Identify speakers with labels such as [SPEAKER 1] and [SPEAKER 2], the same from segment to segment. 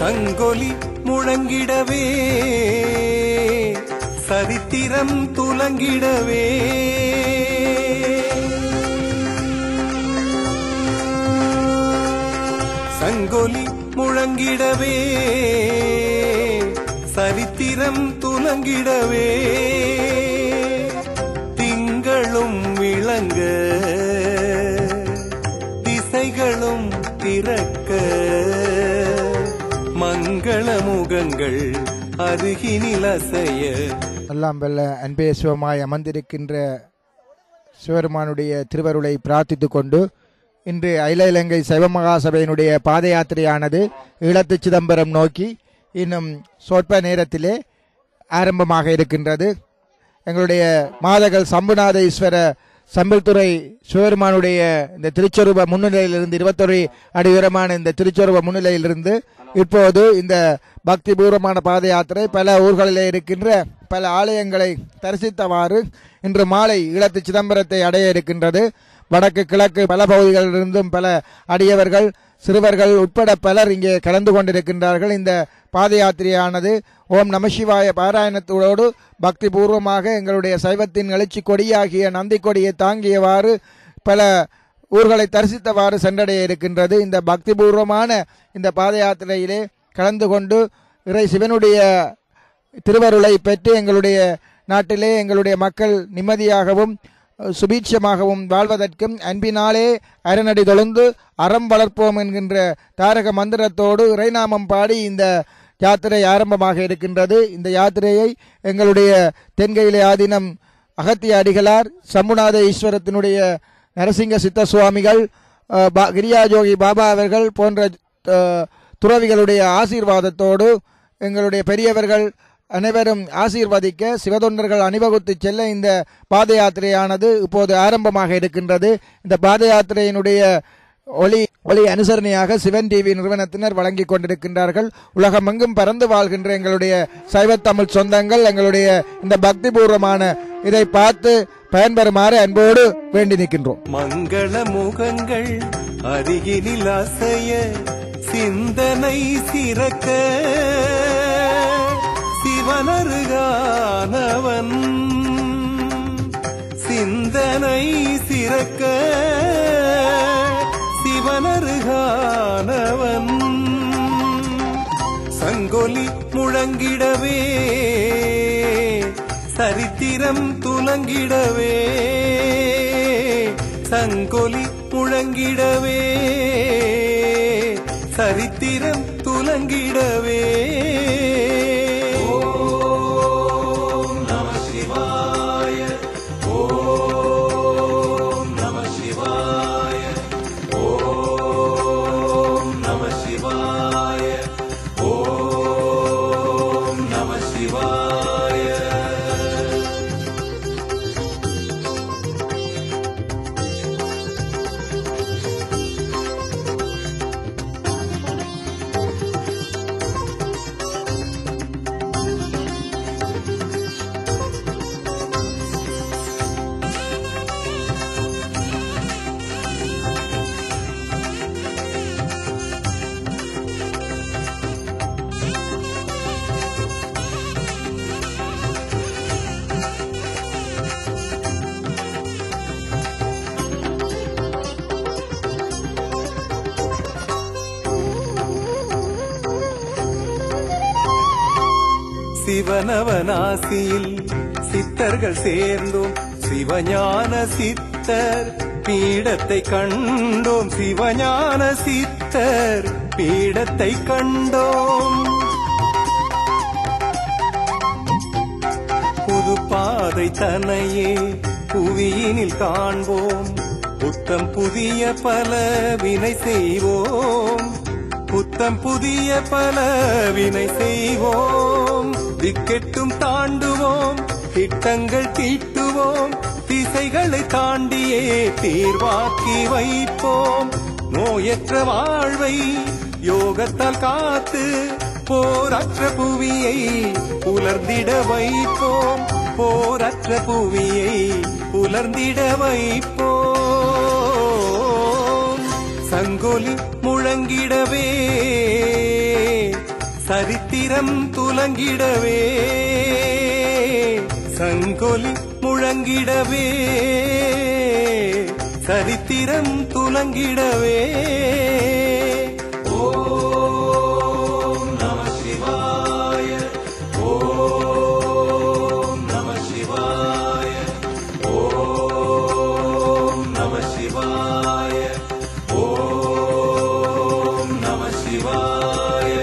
[SPEAKER 1] சங்கொலி முழங்கிடவே சரித்திரம் துலங்கிடவே சங்கொலி முழங்கிடவே சரித்திரம் துலங்கிடவே திங்களும் விளங்க திசைகளும் திறக்க மங்கள முகங்கள் அருகினில் அசைய
[SPEAKER 2] எல்லாம் வல்ல அன்பே சிவமாய் அமர்ந்திருக்கின்ற சிவபெருமானுடைய திருவருளை பிரார்த்தித்துக் கொண்டு இன்று அகில இலங்கை சைவமகா சபையினுடைய பாத யாத்திரையானது ஈழத்து சிதம்பரம் நோக்கி இன்னும் சொற்ப நேரத்திலே ஆரம்பமாக இருக்கின்றது. எங்களுடைய மாதகள் சம்புநாத ஈஸ்வர சம்பல்துறை சிவபெருமானுடைய இந்த திருச்சொரூப முன்னிலையிலிருந்து 21 அடி உயரமான இந்த திருச்சொரூப முன்னிலையிலிருந்து இப்போது இந்த பக்தி பூர்வமான பாத யாத்திரை பல ஊர்களிலே இருக்கின்ற பல ஆலயங்களை தரிசித்தவாறு இன்று மாலை ஈழத்து சிதம்பரத்தை அடைய இருக்கின்றது. வடக்கு கிழக்கு பல பகுதிகளிலிருந்தும் பல அடியவர்கள் சிறுவர்கள் உட்பட பலர் இங்கே கலந்து கொண்டிருக்கின்றார்கள். இந்த பாத யாத்திரையானது ஓம் நமசிவாய பாராயணத்தோடு பக்தி பூர்வமாக எங்களுடைய சைவத்தின் எழுச்சி கொடியாகிய நந்தி கொடியை தாங்கியவாறு பல ஊர்களை தரிசித்தவாறு சென்றடைய இருக்கின்றது. இந்த பக்தி பூர்வமான இந்த பாத யாத்திரையிலே கலந்து கொண்டு இறை சிவனுடைய திருவருளை பெற்று எங்களுடைய நாட்டிலே எங்களுடைய மக்கள் நிம்மதியாகவும் சுபீட்சமாகவும் வாழ்வதற்கும் அன்பினாலே அரணடி தொழுந்து அறம் வளர்ப்போம் என்கின்ற தாரக மந்திரத்தோடு இறைநாமம் பாடி இந்த யாத்திரை ஆரம்பமாக இருக்கின்றது. இந்த யாத்திரையை எங்களுடைய தென்கையிலே ஆதீனம் அகத்திய அடிகளார், சம்புநாத ஈஸ்வரத்தினுடைய நரசிங்க சித்த சுவாமிகள், கிரியாஜோகி பாபா அவர்கள் போன்ற துறவிகளுடைய ஆசீர்வாதத்தோடு எங்களுடைய பெரியவர்கள் அனைவரும் ஆசீர்வதிக்க சிவதொண்டர்கள் அணிவகுத்து செல்ல இந்த பாத யாத்திரையானது இப்போது ஆரம்பமாக இருக்கின்றது. இந்த பாத யாத்திரையினுடைய ஒளி அனுசரணையாக சிவன் டிவி நிறுவனத்தினர் வழங்கி கொண்டிருக்கின்றார்கள். உலகமெங்கும் பறந்து வாழ்கின்ற எங்களுடைய சைவத்தமிழ் சொந்தங்கள் எங்களுடைய இந்த பக்தி பூர்வமான இதை பார்த்து பயன்பெறுமாறு அன்போடு வேண்டி நிற்கின்றோம்.
[SPEAKER 1] மங்கள முகங்கள் அருகினில் அசைய சிந்தனை சிறக்க சிவனருகானவன் சிந்தனை சிறக்க சிவனருகானவன் சங்கொலி முழங்கிடவே சரித்திரம் துலங்கிடவே சங்கொலி முழங்கிடவே சரித்திரம் துலங்கிடவே சிவனவனாசியில் சித்தர்கள் சேர்ந்தோம் சிவஞான சித்தர் பீடத்தை கண்டோம் சிவஞான சித்தர் பீடத்தை கண்டோம் புது பாதை தன்னையே புவியினில் காண்போம் புத்தம் புதிய பல வினை செய்வோம் புத்தம் புதிய பல வினை செய்வோம் திக்கெட்டும் தாண்டுவோம் திட்டங்கள் தீட்டுவோம் திசைகளை தாண்டியே தீர்வாக்கி வைப்போம் நோயற்ற வாழ்வை யோகத்தால் காத்து போரற்ற புவியை புலர்ந்திட வைப்போம் போரற்ற புவியை புலர்ந்திட வைப்போம் சங்கொலி முழங்கிடவே சரித்திரம் துலங்கிடவே சங்கொலி முழங்கிடவே சரித்திரம் துலங்கிடவே ஓம் நம சிவாய ஓம் நம சிவாய ஓம் நம சிவாய ஓம் நம சிவாய.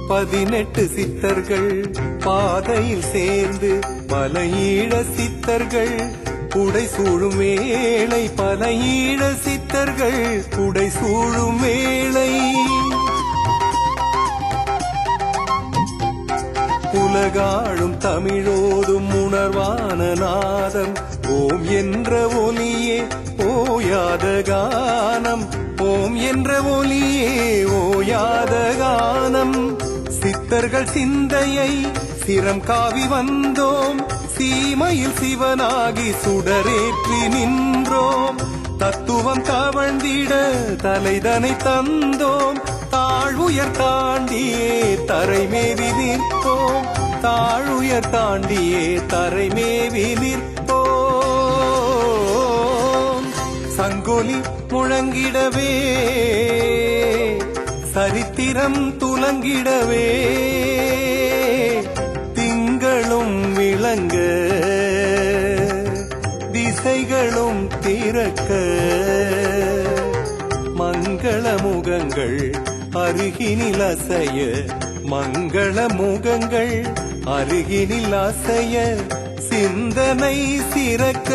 [SPEAKER 1] பதினெட்டு சித்தர்கள் பாதையில் சேர்ந்து பல ஈழ சித்தர்கள் குடை சூழும் வேளை பல ஈழ சித்தர்கள் குடை சூழும் வேளை உலகாழும் தமிழோதும் உணர்வான நாதம் ஓம் என்ற ஒலியே ஓயாத கானம் ஓம் என்ற ஒலியே ஓயாத கானம். சித்தர்கள் சிந்தையை சிரம் காவி வந்தோம் சீமையில் சிவனாகி சுடரேற்றி நின்றோம் தத்துவம் தவழ்ந்திட தலைதனை தந்தோம் தாழ்வுயர் தாண்டியே தரைமேவி நிற்போம் தாழ்வுயர் தாண்டியே தரைமேவி நிற்போம் சங்கொலி முழங்கிடவே சரித்திரம் துலங்கிடவே திங்களும் விளங்க திசைகளும் திறக்க மங்கள முகங்கள் அருகினில் அசைய மங்கள முகங்கள் அருகினில் அசைய சிந்தனை சிறக்க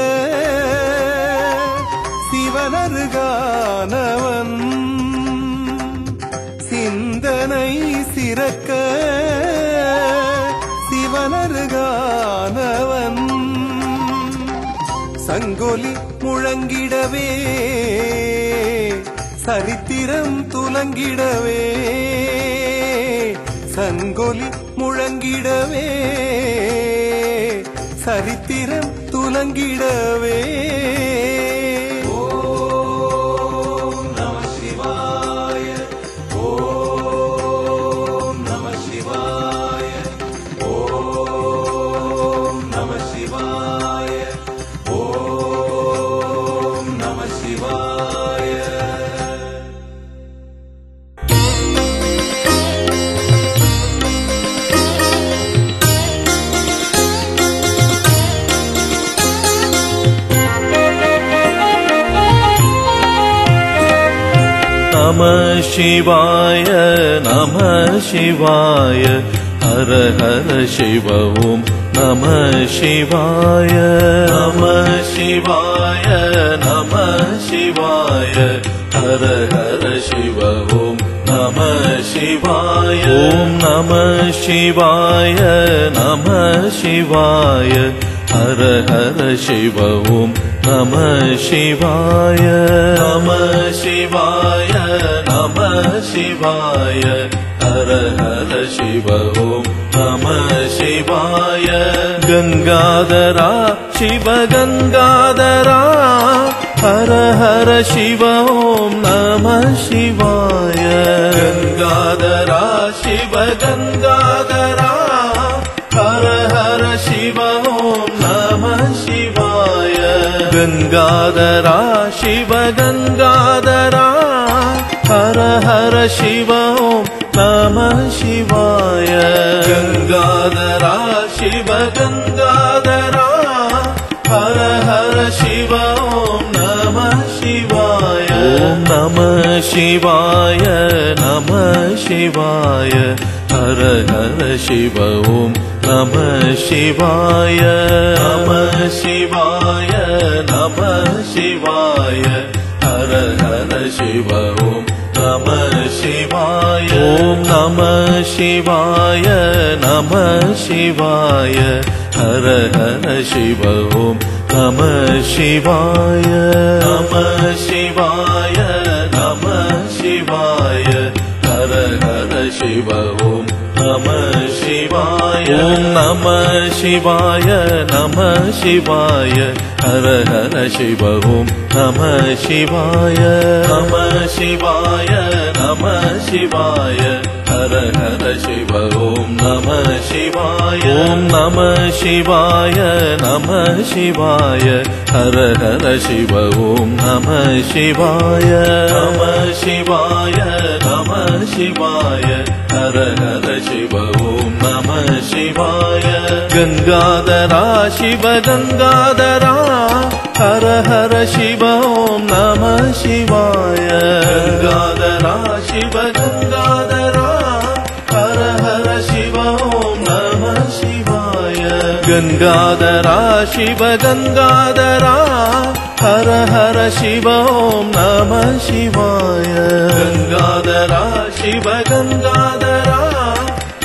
[SPEAKER 1] சிவனருகானவன் சிந்தனை சிறக்க சிவனருகானவன் சங்கொலி முழங்கிடவே சரித்திரம் துலங்கிடவே சங்கொலி முழங்கிடவே சரித்திரம் துலங்கிடவே.
[SPEAKER 3] Namah Shivaya, Namah Shivaya, Hara Hara Shiva Om Namah Shivaya, Namah Shivaya, Namah Shivaya, Hara Hara Shiva Om Namah Shivaya, Om Namah Shivaya, Namah Shivaya, Hara Hara Shiva Om Namah Shivaya, Namah Shivaya, Namah Shivaya, Hara Hara Shiva Om Namah Shivaya. Gangadhara Shiva Gangadhara, Hara Hara Shiva Om Namah Shivaya. Gangadhara Shiva Gangadhara, Hara Hara Shiva Om Namah Shivaya. Gangadhara Shiva Gangadhara, Hara Hara Shiva Om Namah Shivaya. Gangadhara Shiva Gangadhara, Hara Hara Shiva Om Namah Shivaya. Om Namah Shivaya, Namah Shivaya, Hara Hara சிவ ஓம் நம சிவாய நம சிவாய நம சிவாய ஹர ஹர சிவ ஓம் நம சிவாய ஓம் நம சிவாய நம சிவாய ஹர ஹர சிவ ஓம் நம சிவாய நம சிவாய நம சிவாய ஹர ஹர சிவ ஓம் நம சிவாய ஓம் நம சிவாய நம சிவாய ஹர ஹர சிவ ஓம் நம சிவாய நம சிவாய நம சிவாய ஹர ஹர சிவ ஓம் நம சிவாய ஓம் நம சிவாய நம சிவாய ஹர ஹர சிவ ஓம் நம சிவாய நம சிவாய நம சிவாய ஹர ஹர சிவ ஓம் நம சிவாய கங்காதரா சிவ கங்காதரா ஹர ஹர சிவ ஓம் நம சிவாய கங்காதரா சிவ கங்காதரா ஹர ஹர சிவ ஓம் நம சிவாய கங்காதரா சிவ கங்காதரா ஹர ஹர சிவ ஓம் நம சிவாய கங்காதரா சிவ கங்காதரா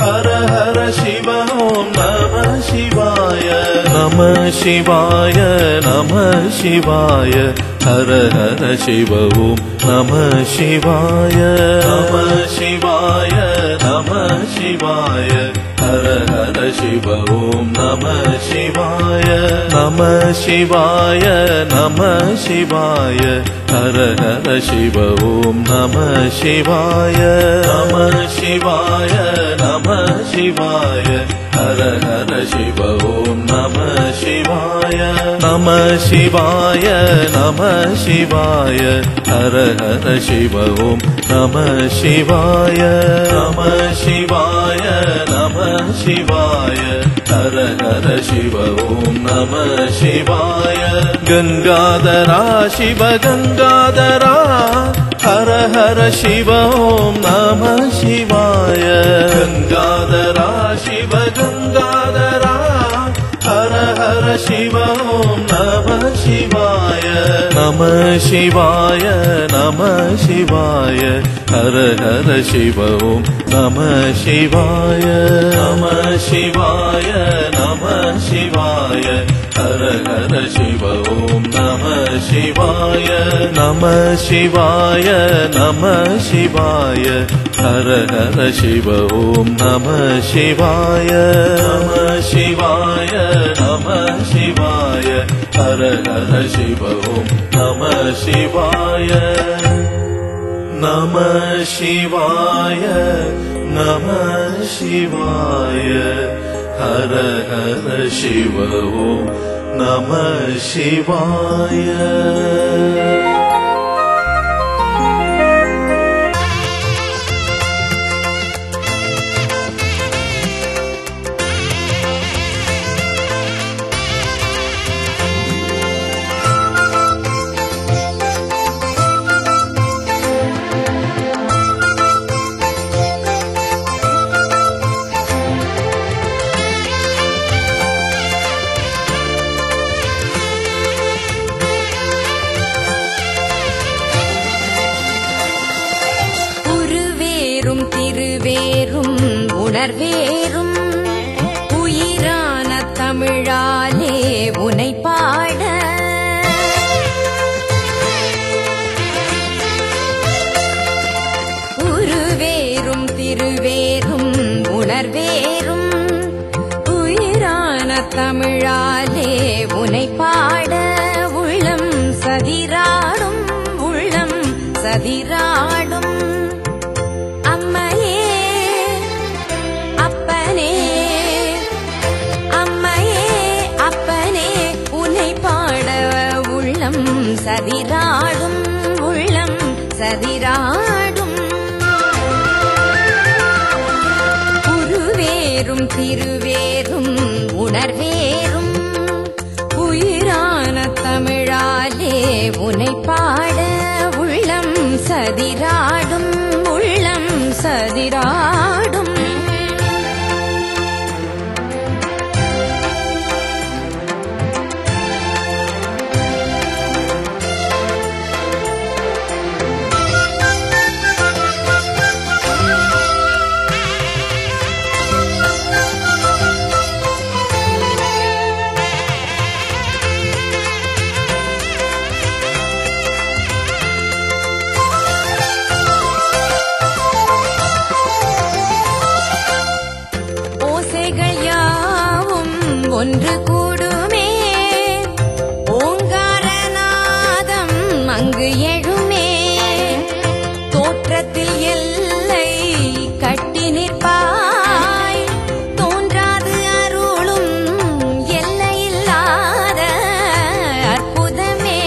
[SPEAKER 3] ஹர ஹர சிவ ஓம் நம சிவாய நம சிவாய நம சிவாய ஹர ஹர சிவ ஓம் நம சிவாய நம சிவாய நம சிவாய ஹர ஹர சிவ ஓம் நம சிவாய நம சிவாய நம சிவாய ஹர ஹர சிவ ஓம் நம சிவாய நம சிவாய நம சிவாய ஹர ஹர சிவ ஓம் நம சிவாய நம சிவாய நம சிவாய ஹர ஹர சிவ ஓம் நம சிவாய நம சிவாய நம சிவாய ஹர ஹர சிவ ஓம் நம சிவாய கங்காதரா சிவ கங்காதரா ஹர ஹர சிவ ஓம் நம சிவாய கங்காதரா சிவ கங்காதரா ஹர ஹர சிவ ஓம் நம சிவாய நம சிவாய நம சிவாய ஹர ஹர சிவ ஓம் நம சிவாய நம சிவாய நம சிவாய ஹர ஹர சிவ ஓம் நம சிவாய நம சிவாய நம சிவாய ஹர ஹர சிவ ஓம் நம சிவாய நம சிவாய நம சிவாய ஹர ஹர சிவ ஓம் நம சிவாய நம சிவாய நம சிவாய ஹர ஹர சிவ ஓம் நம சிவாய
[SPEAKER 4] திருவேரும் உணர்வேரும் உயிரான தமிழாலே உனை பாட உருவேரும் திருவேரும் உணர்வேரும் உயிரான தமிழாலே உனை பாட உள்ளம் சதிராடும் உள்ளம் சதிராடும் சதிராடும் உள்ளம் சதிராடும் உருவேரும் திருவேரும் உணர்வேரும் உயிரான தமிழாலே உனை பாட உள்ளம் சதிராடும் உள்ளம் சதிராடும் ஒன்று கூடுமே ஓங்காரநாதம் அங்கு எழுமே தோற்றத்தில் எல்லை கட்டி நிற்பாய் தோன்றாது அருளும் எல்லையில்லாத அற்புதமே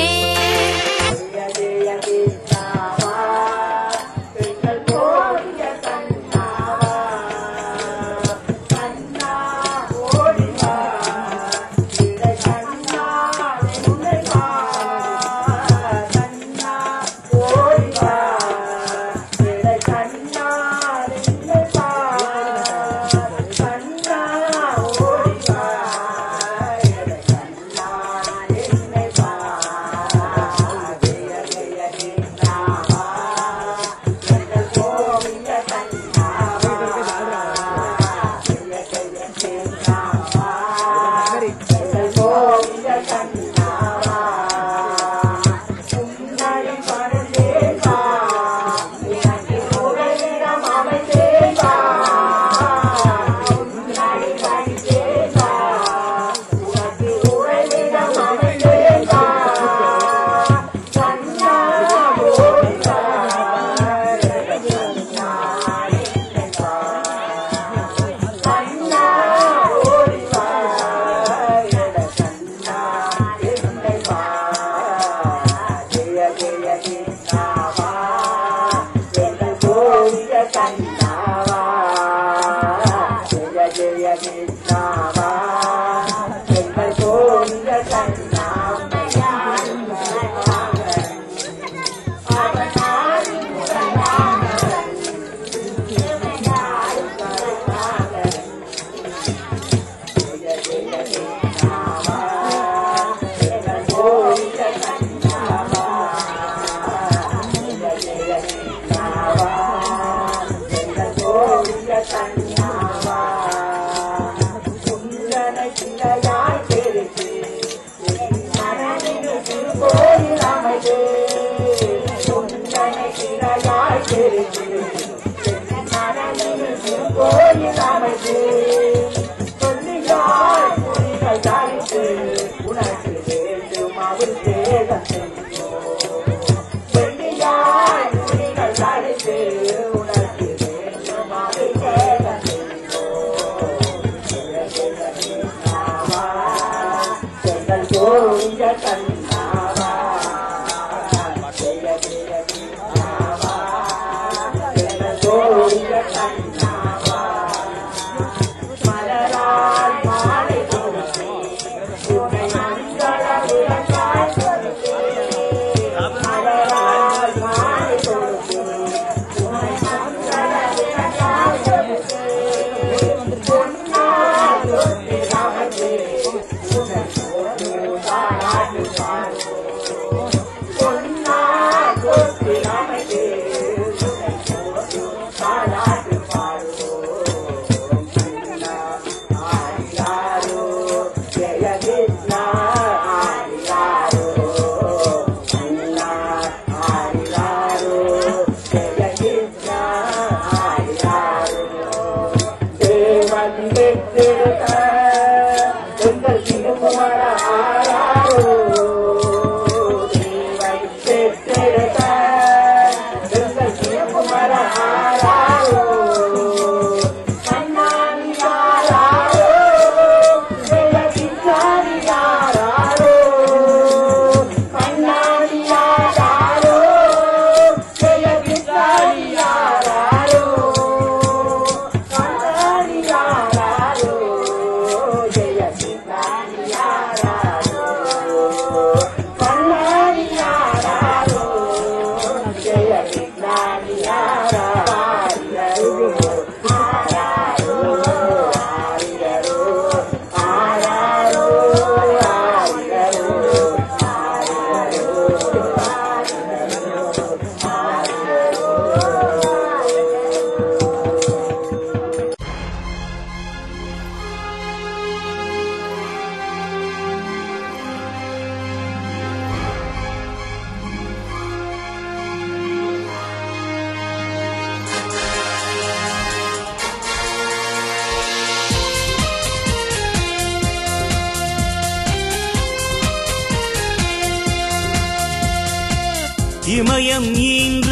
[SPEAKER 5] இமயம் ஈன்ற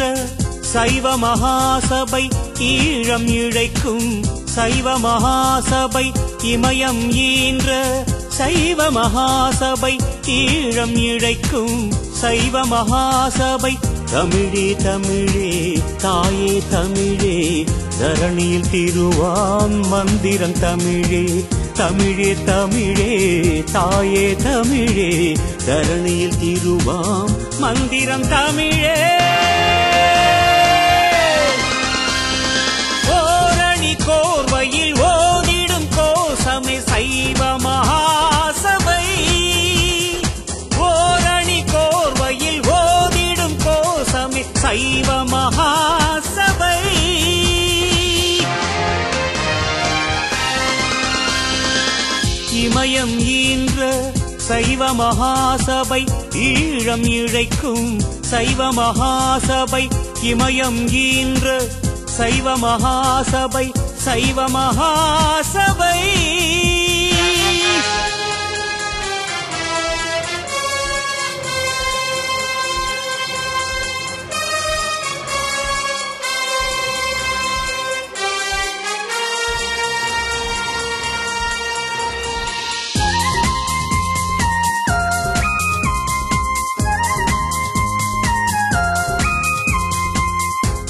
[SPEAKER 5] சைவ மகாசபை ஈழம் இழைக்கும் சைவ மகாசபை இமயம் ஈன்ற சைவ மகாசபை ஈழம் இழைக்கும் சைவ மகாசபை தமிழே தமிழே தாயே தமிழே தரணியில் திருவான் மந்திரம் தமிழே தமிழே தமிழே தாயே தமிழே தரணியில் திருவாம் மந்திரம் தமிழே ஓரணி கோர்வையில் ஓதிடும் கோசமே சைவ மகாசபை ஓரணி கோர்வையில் ஓதிடும் கோசமே சைவ மகாசபை இமயம் ஈன்ற சைவ மகாசபை ஈழம் இழைக்கும் சைவ மகாசபை இமயம் ஈன்ற சைவ மகாசபை சைவ மகாசபை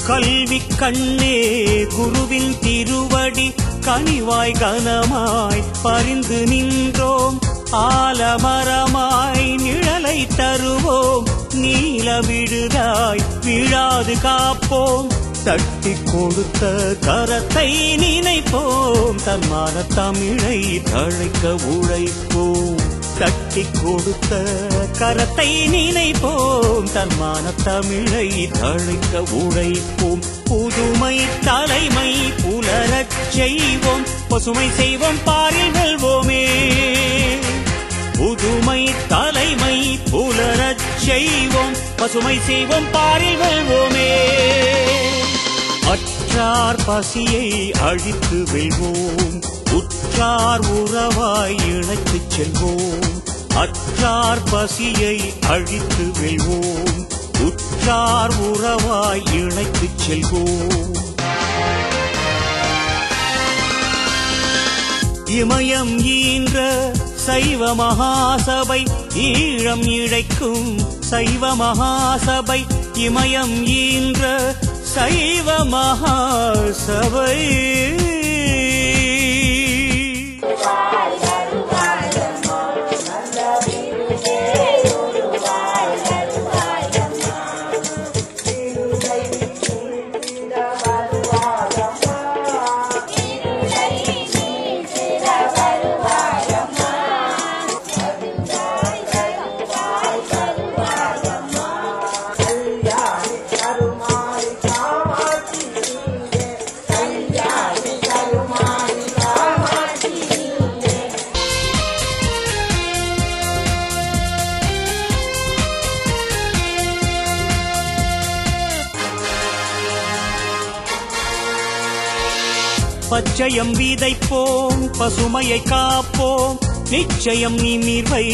[SPEAKER 5] கல்வி கண்ணே குருவின் திருவடி கனிவாய் கனமாய் பரிந்து நின்றோம் ஆலமரமாய் நிழலை தருவோம் நீல விடுதாய் விழாது காப்போம் தட்டி கொடுத்த கரத்தை நினைப்போம் தன்மான தமிழை தழைக்க உழைப்போம் தட்டி கொடுத்த கரத்தை நினைப்போம் தன்மான தமிழை தழைக்க உழைப்போம் புதுமை தலைமை புலரச் செய்வோம் பசுமை செய்வோம் பாரில் வெல்வோமே புதுமை தலைமை புலரச் செய்வோம் பசுமை செய்வோம் பாரில் வெல்வோமே அற்றார் பசியை அழித்து வெல்வோம் உற்றார் உறவாய் இணைத்துச் செல்வோம் அற்றார் பசியை அழித்து வெல்வோம் உற்றார் உறவாய் இணைத்துச் செல்வோம் இமயம் ஈன்ற சைவ மகாசபை ஈழம் இழைக்கும் சைவ மகாசபை இமயம் ஈன்ற சைவ மகாசபை பச்சையம் விதைப்போம் பசுமையை காப்போம் நிச்சயம் நிமிர்வை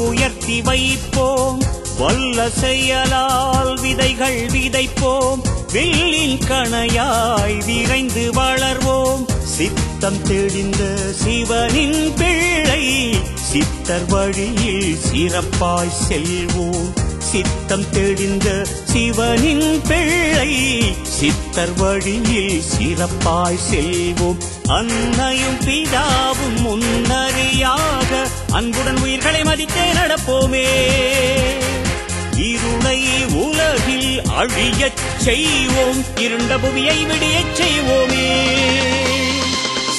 [SPEAKER 5] உயர்த்தி வைப்போம் வல்ல செயலால் விதைகள் விதைப்போம் வில்லின் கணையாய் விரைந்து வளர்வோம் சித்தம் தெளிந்த சிவனின் பிள்ளை சித்தர் வழியில் சிறப்பாய் செல்வோம் சித்தம் தெளிந்த சிவனின் பிள்ளை சித்தர் வழியில் சிறப்பாய் செல்வோம் அன்னையும் பிதாவும் முன்னறியாக அன்புடன் உயிர்களை மதித்தே நடப்போமே இருளை உலகில் அழியச் செய்வோம் இருண்ட புவியை விடியச் செய்வோமே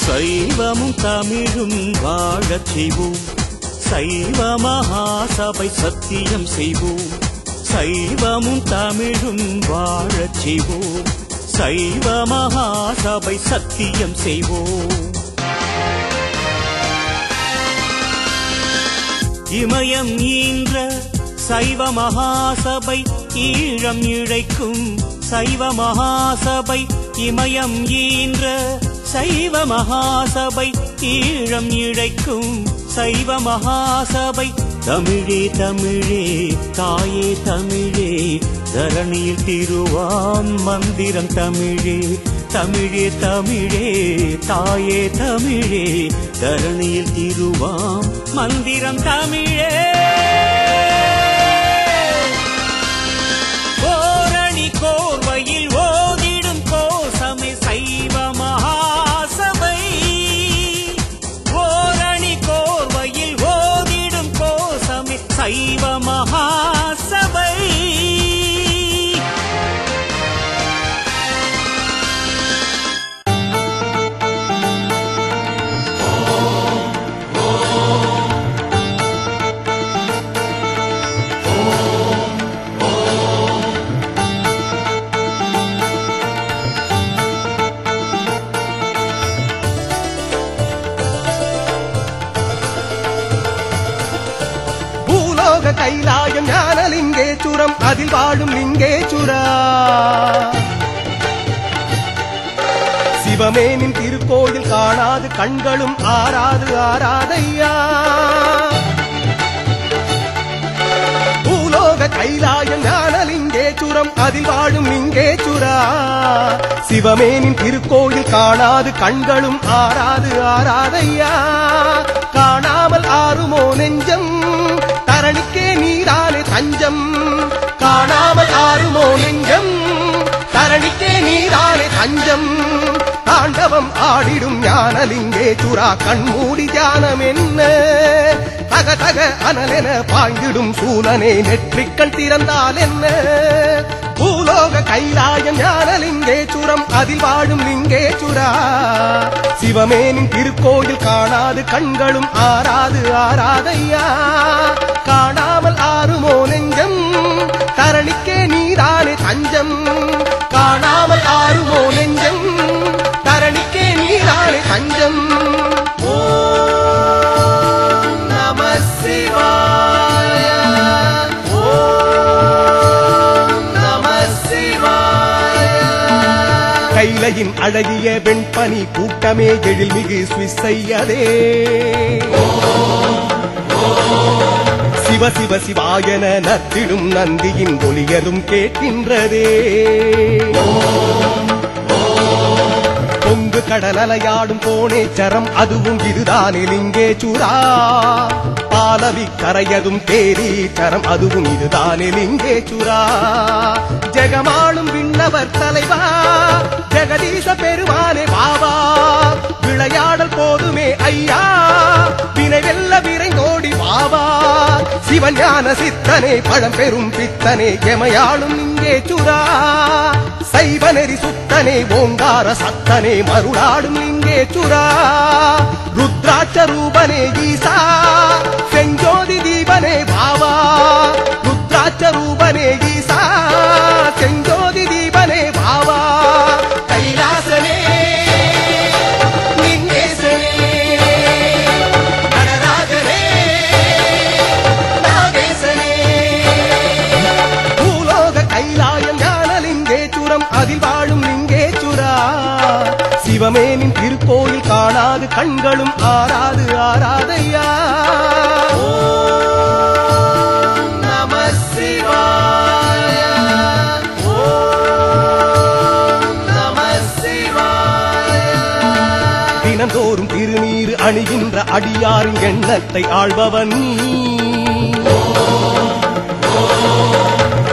[SPEAKER 5] சைவமும் தமிழும் வாழச் செய்வோம் சைவ மகாசபை சத்தியம் செய்வோம் சைவமும் தமிழும் வாழச் செய்வோம் சைவ மகாசபை சத்தியம் செய்வோம் இமயம் ஈன்ற சைவ மகாசபை ஈழம் இழைக்கும் சைவ மகாசபை இமயம் ஈன்ற சைவ மகாசபை ஈழம் இழைக்கும் சைவ மகாசபை தமிழே தமிழே தாயே தமிழே தரணியில் திருவாம் மந்திரம் தமிழே தமிழே தமிழே தாயே தமிழே தரணியில் திருவாம் மந்திரம் தமிழே ஓரணி கோர்வையில் ஓதிடும் கோசமே சைவ மகாசபை ஓரணி கோர்வையில் ஓதிடும் கோசமே சைவ மகாசபை
[SPEAKER 1] கைலாயம் ஞானலிங்கேச்சுரம் அதில் வாழும் லிங்கேச்சுரா சிவமேனின் திருக்கோயில் காணாது கண்களும் ஆராது ஆராதையா பூலோக கைலாயம் ஞானலிங்கேச்சுரம் அதில் வாழும் லிங்கேச்சுரா சிவமேனின் திருக்கோயில் காணாது கண்களும் ஆராது ஆராதையா காணாமல் ஆறுமோ நெஞ்சம் தரணிக்கே நீரானே தஞ்சம் காணாமல் ஆறுமோ நெஞ்சம் தரணிக்கே நீரானே தஞ்சம் தாண்டவம் ஆடிடும் ஞானலிங்கேச்சுரா கண்மூடி தியானம் என்ன தக தக அனலென பாய்ந்திடும் சூலனே நெற்றிக்கண் திறந்தால் என்ன பூலோக கைலாயம் ஞானலிங்கேச்சுரம் அதில் வாழும் லிங்கேச்சுரா சிவமேனின் திருக்கோயில் காணாது கண்களும் ஆராது ஆராதையா காணாமல் ஆறுமோ நெஞ்சம் தரணிக்கே நீரானே தஞ்சம் காணாமல் ஆறுமோ நெஞ்சம் தரணிக்கே நீரானே தஞ்சம் ஓம் நம சிவாய ஓம் நம சிவாய கைலையின் அழகிய வெண்பனி கூட்டமே எழில்மிகு சுவிசையதே சிவ சிவ சிவாயன நத்திடும் நந்தியின் ஒலியதும் கேட்கின்றதே பொங்கு கடலலையாடும் கோணேச்சரம் அதுவும் இதுதானே லிங்கேச்சுரா பாலவி கரையதும் தேரீச்சரம் அதுவும் இதுதானே லிங்கேச்சுரா ஜெகமாளும் விண்ணவர் தலைவா ஜெகதீச பெருமானே பாவா விளையாடல் போதுமே ஐயா வினை வெல்ல விரைந்தோடி வாவா சிவஞான சித்தனே பழம்பெரும் பித்தனே எமையாளும் லிங்கேச்சுரா சைவ நெறி சுத்தனே ஓங்கார சத்தனே மருளாடும் லிங்கேச்சுரா ருத்ராட்ச ரூபனே ஈசா செஞ்சோதி தீபனே பாவா ருத்ராட்ச ரூபனே ஈசா செஞ்சோதி தீபனே பாவா கைலாசனே லிங்கேசனே நடராஜனே நாகேசனே பூலோக கைலாயம் ஞானலிங்கேச்சுரம் அதில் வாழும் லிங்கேச்சுரா சிவமேனின் திருக்கோயில் காணாது கண்களும் ஆராது ஆராதையா ஓம் நம சிவாய ஓம் நம சிவாய தினந்தோறும் திருநீர் அணிகின்ற அடியாரின் எண்ணத்தை ஆள்பவன் நீ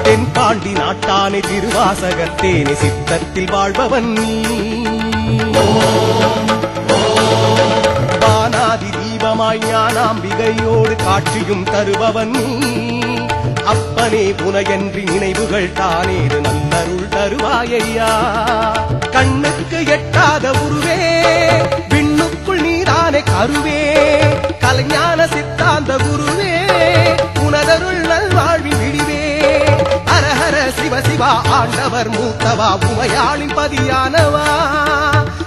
[SPEAKER 1] தென்பாண்டி நாட்டானே திருவாசகத்தேனே சித்தத்தில் வாழ்பவன் நீ வானாதி தீபமாய் ஞானாம்பிகையோடு காட்சியும் தருபவன் நீ அப்பனே புனையன்றி நினைவுகள் தானேது நல்லருள் தருவாயையா கண்ணுக்கு எட்டாத உருவே விண்ணுக்குள் நீதானே கருவே கலைஞான சித்தாந்த குருவே உனதருள் நல்வாழ்வின் விடிவே ஹரஹர சிவ சிவா ஆண்டவர் மூத்தவா உமையாளின் பதியானவா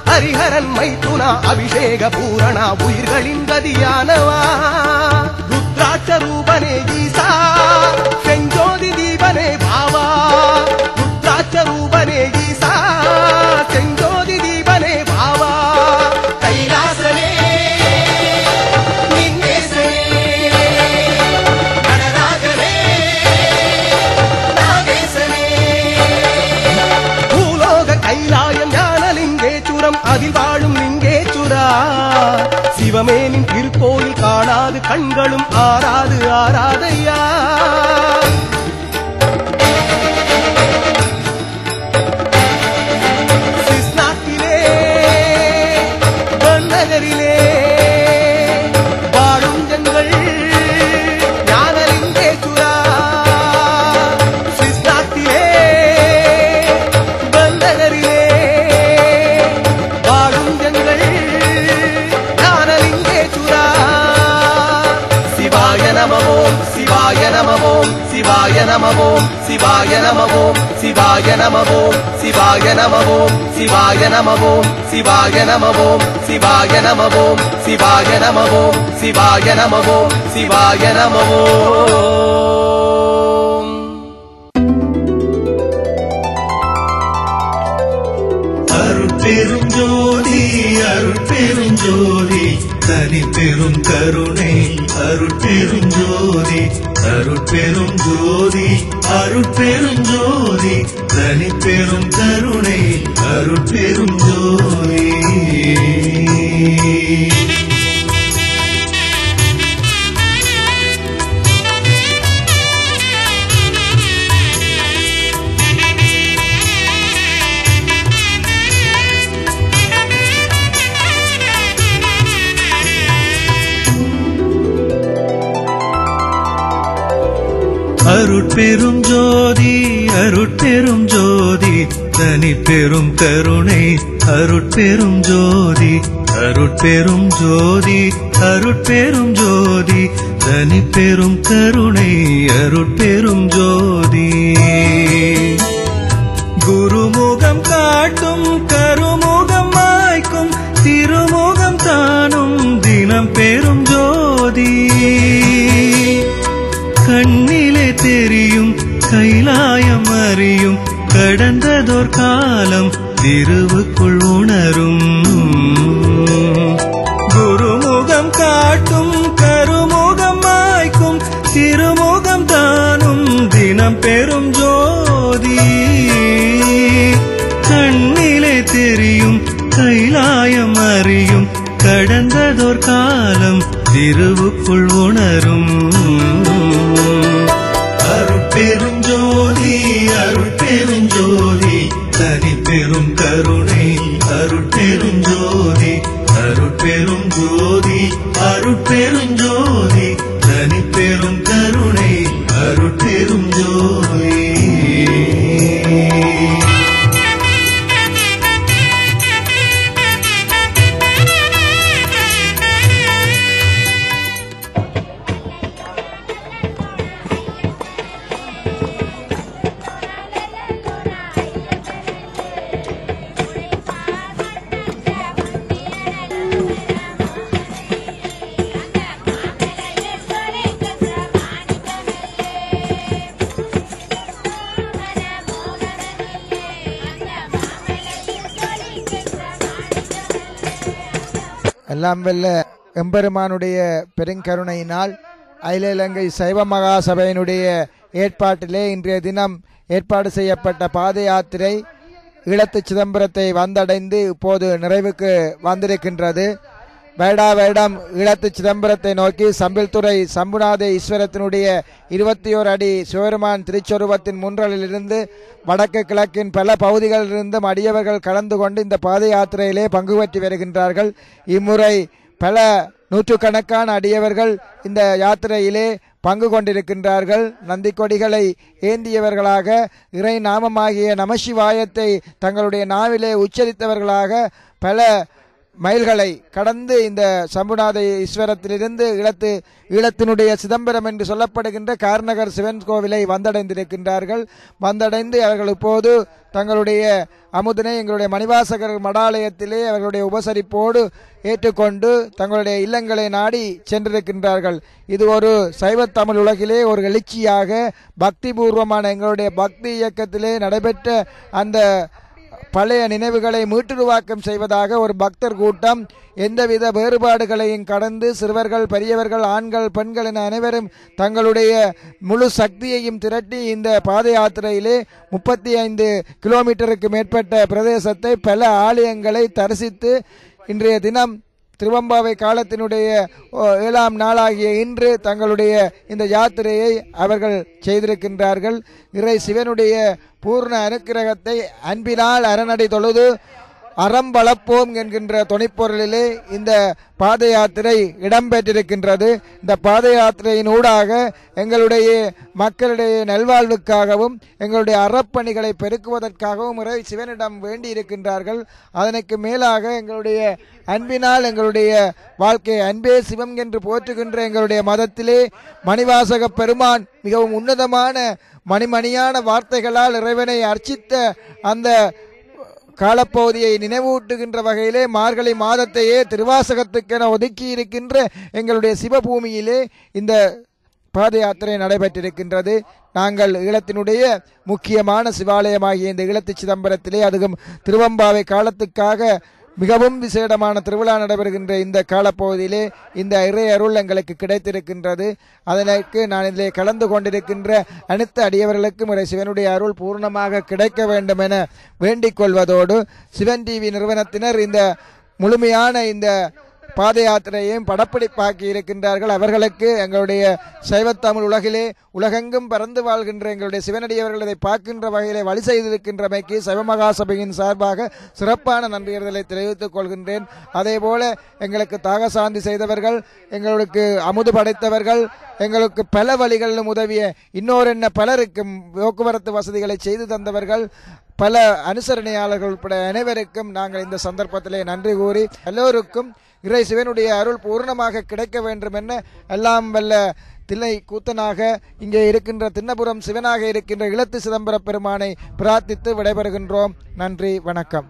[SPEAKER 1] ஹரிஹரன் மைத்துனா அபிஷேக பூரணா உயிர்களின் கதியானவா ருத்ராட்ச ரூபனே ஈசா செஞ்சோதி தீபனே பாவா ருத்ராட்ச ரூபனே ஈசா செஞ்சோதி தீபனே பாவா கைலாசனே லிங்கேசனே நடராஜனே நாகேசனே கண்களும் ஆறாது ஆறாதையா. சிஸ்நாட்டிலே நகரிலே வாழும் எங்கள் ஞானலிங்கேசுரா. சிஸ்நாட்டிலே நகரிலே வாழும் எங்கள் ஞானலிங்கேசுரா. சிவாய நமவோம் சிவாய நமவோம் சிவாய நமவோம் சிவாய நமவோம் சிவாய நமவோம் சிவாய நமவோம் சிவாய நமவோம் சிவாய நமவோம் சிவாய நமவோம் சிவாய நமவோம் சிவாய நமவோம் சிவாய நமவோம்.
[SPEAKER 3] அருட்பெரும் ஜோதி அருட்பெரும் ஜோதி தனி பெரும் கருணை அருட்பெரும் ஜோதி அருட்பெரும் ஜோதி அருட்பெரும் ஜோதி தனி பெரும் கருணை அருட்பெரும் ஜோதி. அருட்பெரும் ஜோதி அருட்பெரும் ஜோதி தனி பெரும் கருணை அருட்பெரும் ஜோதி அருட்பெரும் ஜோதி அருட்பெரும் ஜோதி தனி பெரும் கருணை அருட்பெரும் ஜோதி. குருமுகம் காட்டும் கருமுகம் மாய்க்கும் திருமுகம் தானும் தினம் பெரும் ஜோதி. கண்ணிலே தெரியும் கைலாயம் அறியும் கடந்ததோர் காலம் திருவுக்குள் உணரும். குருமுகம் காட்டும் கருமுகம் மாய்க்கும் திருமுகம் தானும் தினம் பெரும் ஜோதி. கண்ணிலே தெரியும் கைலாயம் அறியும் கடந்ததோர் காலம் திருவுக்குள் உணரும். அருட்பெரும் ஜோதி அருட்பெரும் ஜோதி தனி பெரும் கருணை அருட்பெரும் ஜோதி அருட்பெரும் ஜோதி அருட்பெரும் ஜோதி தனி பெரும் கருணை அருட்பெரும் ஜோதி.
[SPEAKER 2] எல்லாம் வெல்ல எம்பெருமானுடைய பெருங்கருணையினால் அகில இலங்கை சைவ மகா சபையினுடைய ஏற்பாட்டிலே இன்றைய தினம் ஏற்பாடு செய்யப்பட்ட பாத யாத்திரை ஈழத்து சிதம்பரத்தை வந்தடைந்து இப்போது நிறைவுக்கு வந்திருக்கின்றது. வேடா வேடம் ஈழத்து சிதம்பரத்தை நோக்கி சம்பில்துறை சம்புநாத ஈஸ்வரத்தினுடைய 21 அடி சிவபெருமான் திருச்சொருவத்தின் முன்றலிலிருந்து வடக்கு கிழக்கின் பல பகுதிகளிலிருந்தும் அடியவர்கள் கலந்து கொண்டு இந்த பாத யாத்திரையிலே பங்கு பெற்று வருகின்றார்கள். இம்முறை பல நூற்றுக்கணக்கான அடியவர்கள் இந்த யாத்திரையிலே பங்கு கொண்டிருக்கின்றார்கள். நந்தி கொடிகளை ஏந்தியவர்களாக இறை நாமமாகிய நமசிவாயத்தை தங்களுடைய நாவிலே உச்சரித்தவர்களாக பல மைல்களை கடந்து இந்த சம்புநாத ஈஸ்வரத்திலிருந்து ஈழத்தினுடைய சிதம்பரம் என்று சொல்லப்படுகின்ற கார்நகர் சிவன் கோவிலை வந்தடைந்திருக்கின்றார்கள். வந்தடைந்து அவர்கள் இப்போது தங்களுடைய அமுதனை எங்களுடைய மணிவாசகர் மடாலயத்திலே அவர்களுடைய உபசரிப்போடு ஏற்றுக்கொண்டு தங்களுடைய இல்லங்களை நாடி சென்றிருக்கின்றார்கள். இது ஒரு சைவ தமிழ் உலகிலே ஒரு எழுச்சியாக பக்தி பூர்வமான எங்களுடைய பக்தி இயக்கத்திலே நடைபெற்ற அந்த பழைய நினைவுகளை மீட்டுருவாக்கம் செய்வதாக ஒரு பக்தர் கூட்டம் எந்தவித வேறுபாடுகளையும் கடந்து சிறுவர்கள் பெரியவர்கள் ஆண்கள் பெண்கள் என அனைவரும் தங்களுடைய முழு சக்தியையும் திரட்டி இந்த பாத யாத்திரையிலே 35 கிலோமீட்டருக்கு மேற்பட்ட பிரதேசத்தை பல ஆலயங்களை தரிசித்து இன்றைய தினம் திருவம்பாவை காலத்தினுடைய 7ஆம் நாளாகிய இன்று தங்களுடைய இந்த யாத்திரையை அவர்கள் செய்திருக்கின்றார்கள். இறை சிவனுடைய பூர்ண அனுக்கிரகத்தை அன்பினால் அரணடை தொழுது அறம் வளர்ப்போம் என்கின்ற துணைப்பொருளிலே இந்த பாத யாத்திரை இடம்பெற்றிருக்கின்றது. இந்த பாத யாத்திரையின் ஊடாக எங்களுடைய மக்களுடைய நல்வாழ்வுக்காகவும் எங்களுடைய அறப்பணிகளை பெருக்குவதற்காகவும் இறை சிவனிடம் வேண்டி இருக்கின்றார்கள். அதற்கு மேலாக எங்களுடைய அன்பினால் எங்களுடைய வாழ்க்கை அன்பே சிவம் என்று போற்றுகின்ற எங்களுடைய மதத்திலே மணிவாசக பெருமான் மிகவும் உன்னதமான மணிமணியான வார்த்தைகளால் இறைவனை அர்ச்சித்த அந்த காலப்பகுதியை நினைவூட்டுகின்ற வகையிலே மார்கழி மாதத்தையே திருவாசகத்துக்கென ஒதுக்கி இருக்கின்ற எங்களுடைய சிவபூமியிலே இந்த பாத யாத்திரை நடைபெற்றிருக்கின்றது. நாங்கள் ஈழத்தினுடைய முக்கியமான சிவாலயமாகிய இந்த ஈழத்து சிதம்பரத்திலே அதுவும் திருவம்பாவை காலத்துக்காக மிகவும் விசேடமான திருவிழா நடைபெறுகின்ற இந்த காலப்பகுதியிலே இந்த இறை அருள் எங்களுக்கு கிடைத்திருக்கின்றது. அதற்கு நான் இதிலே கலந்து கொண்டிருக்கின்ற அனைத்து அடியவர்களுக்கும் இறை சிவனுடைய அருள் பூர்ணமாக கிடைக்க வேண்டும் என வேண்டிக் கொள்வதோடு சிவன் டிவி நிறுவனத்தினர் இந்த முழுமையான இந்த பாத யாத்திரையையும் படப்பிடிப்பாக்கி இருக்கின்றார்கள். அவர்களுக்கு எங்களுடைய சைவத்தமிழ் உலகிலே உலகெங்கும் பறந்து வாழ்கின்ற எங்களுடைய சிவனடியவர்கள் இதை பார்க்கின்ற வகையிலே வழி செய்திருக்கின்றமைக்கு சைவமகாசபையின் சார்பாக சிறப்பான நன்றியர்களை தெரிவித்துக் கொள்கின்றேன். அதே போல எங்களுக்கு தாகசாந்தி செய்தவர்கள், எங்களுக்கு அமுது படைத்தவர்கள், எங்களுக்கு பல வழிகளிலும் உதவிய இன்னொரு பலருக்கும் போக்குவரத்து வசதிகளை செய்து தந்தவர்கள், பல அனுசரணையாளர்கள் உட்பட அனைவருக்கும் நாங்கள் இந்த சந்தர்ப்பத்திலே நன்றி கூறி எல்லோருக்கும் இறை சிவனுடைய அருள் பூர்ணமாக கிடைக்க வேண்டும் என எல்லாம் வல்ல தில்லை கூத்தனாக இங்கே இருக்கின்ற திண்ணபுரம் சிவனாக இருக்கின்ற ஈழத்து சிதம்பர பெருமானை பிரார்த்தித்து விடைபெறுகின்றோம். நன்றி, வணக்கம்.